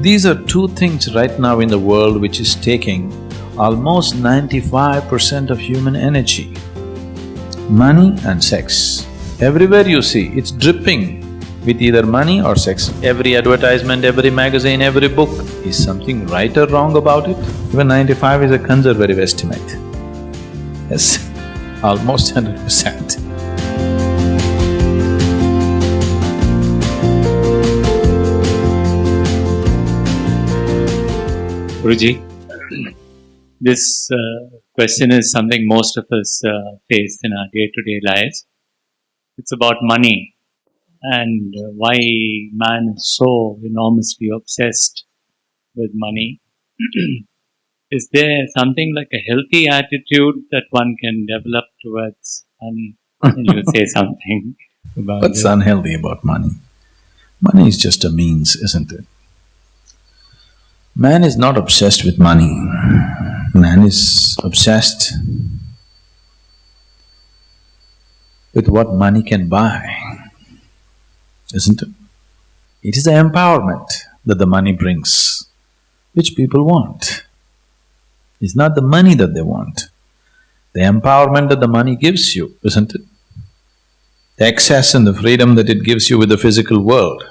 These are two things right now in the world which is taking almost 95% of human energy. Money and sex. Everywhere you see, it's dripping with either money or sex. Every advertisement, every magazine, every book. Is something right or wrong about it? Even 95 is a conservative estimate. Yes, almost 100%. Guruji, this question is something most of us face in our day-to-day lives. It's about money and why man is so enormously obsessed with money. Is there something like a healthy attitude that one can develop towards money? Can you say something about What's unhealthy about money? Money is just a means, isn't it? Man is not obsessed with money. Man is obsessed with what money can buy, isn't it? It is the empowerment that the money brings, which people want. It's not the money that they want, the empowerment that the money gives you, isn't it? The access and the freedom that it gives you with the physical world,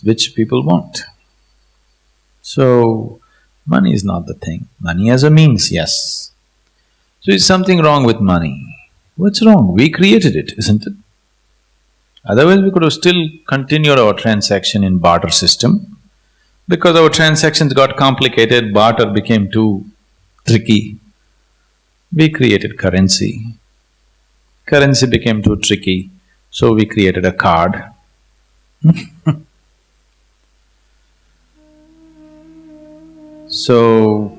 which people want. So, money is not the thing. Money as a means, yes. So is something wrong with money? What's wrong? We created it, isn't it? Otherwise we could have still continued our transaction in barter system. Because our transactions got complicated, barter became too tricky. We created currency. Currency became too tricky, so we created a card. So,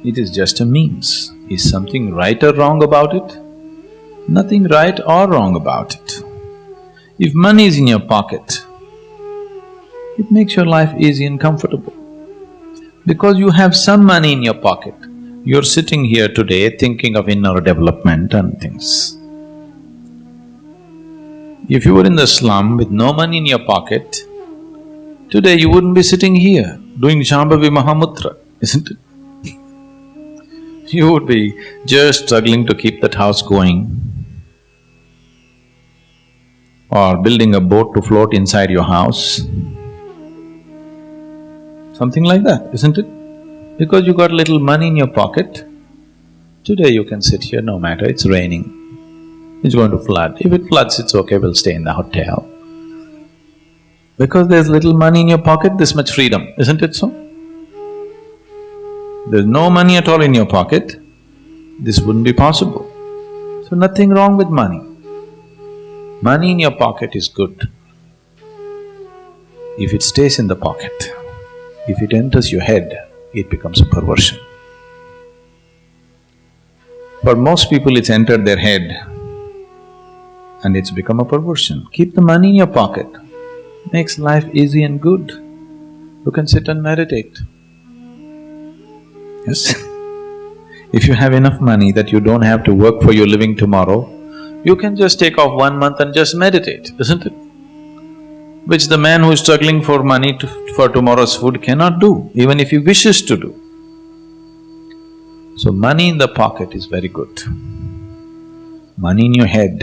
it is just a means. Is something right or wrong about it? Nothing right or wrong about it. If money is in your pocket, it makes your life easy and comfortable. Because you have some money in your pocket, you're sitting here today thinking of inner development and things. If you were in the slum with no money in your pocket, today you wouldn't be sitting here doing Shambhavi Mahamudra, isn't it? You would be just struggling to keep that house going, or building a boat to float inside your house. Something like that, isn't it? Because you got little money in your pocket, today you can sit here no matter, it's raining, it's going to flood. If it floods, it's okay, we'll stay in the hotel. Because there's little money in your pocket, this much freedom, isn't it so? There's no money at all in your pocket, this wouldn't be possible. So nothing wrong with money. Money in your pocket is good. If it stays in the pocket, if it enters your head, it becomes a perversion. For most people, it's entered their head and it's become a perversion. Keep the money in your pocket, makes life easy and good. You can sit and meditate. Yes? If you have enough money that you don't have to work for your living tomorrow, you can just take off 1 month and just meditate, isn't it? Which the man who is struggling for money for tomorrow's food cannot do, even if he wishes to do. So money in the pocket is very good. Money in your head,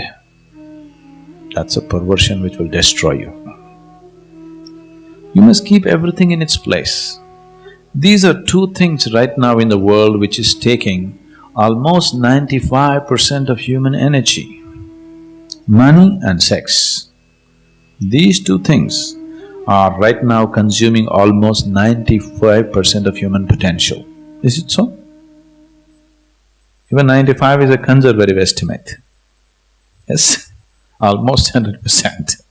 that's a perversion which will destroy you. You must keep everything in its place. These are two things right now in the world which is taking almost 95% of human energy. Money and sex. These two things are right now consuming almost 95% of human potential. Is it so? Even 95 is a conservative estimate. Yes, almost 100%.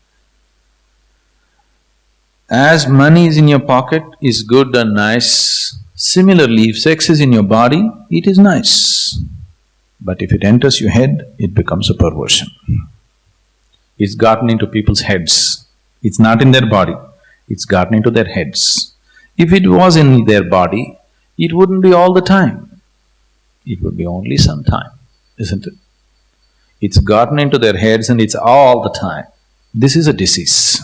As money is in your pocket is good and nice, similarly if sex is in your body, it is nice. But if it enters your head, it becomes a perversion. It's gotten into people's heads. It's not in their body, it's gotten into their heads. If it was in their body, it wouldn't be all the time. It would be only some time, isn't it? It's gotten into their heads and it's all the time. This is a disease.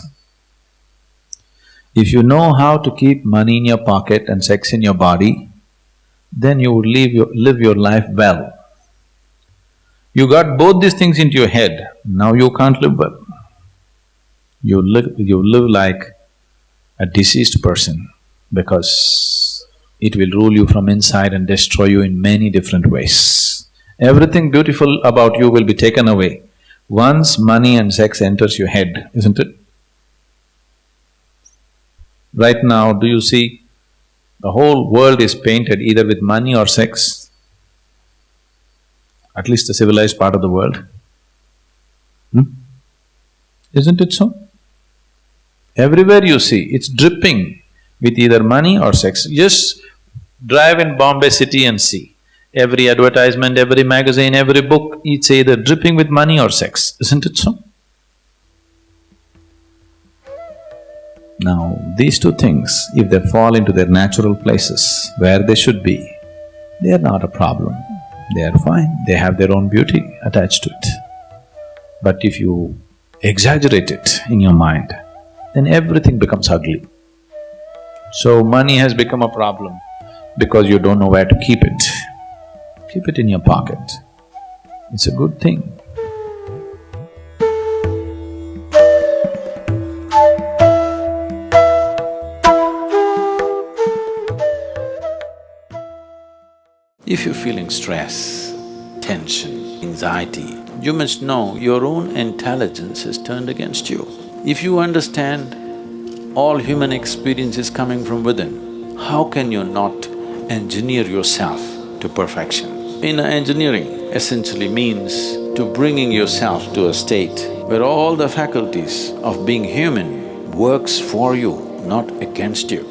If you know how to keep money in your pocket and sex in your body, then you would live your life well. You got both these things into your head, now you can't live well. You live like a deceased person because it will rule you from inside and destroy you in many different ways. Everything beautiful about you will be taken away once money and sex enters your head, isn't it? Right now, do you see the whole world is painted either with money or sex? At least the civilized part of the world. Isn't it so? Everywhere you see, it's dripping with either money or sex. Just drive in Bombay city and see. Every advertisement, every magazine, every book, it's either dripping with money or sex, isn't it so? Now, these two things, if they fall into their natural places, where they should be, they are not a problem. They are fine, they have their own beauty attached to it. But if you exaggerate it in your mind, then everything becomes ugly. So money has become a problem because you don't know where to keep it. Keep it in your pocket. It's a good thing. If you're feeling stress, tension, anxiety, you must know your own intelligence is turned against you. If you understand all human experience is coming from within, how can you not engineer yourself to perfection? Inner engineering essentially means to bringing yourself to a state where all the faculties of being human works for you, not against you.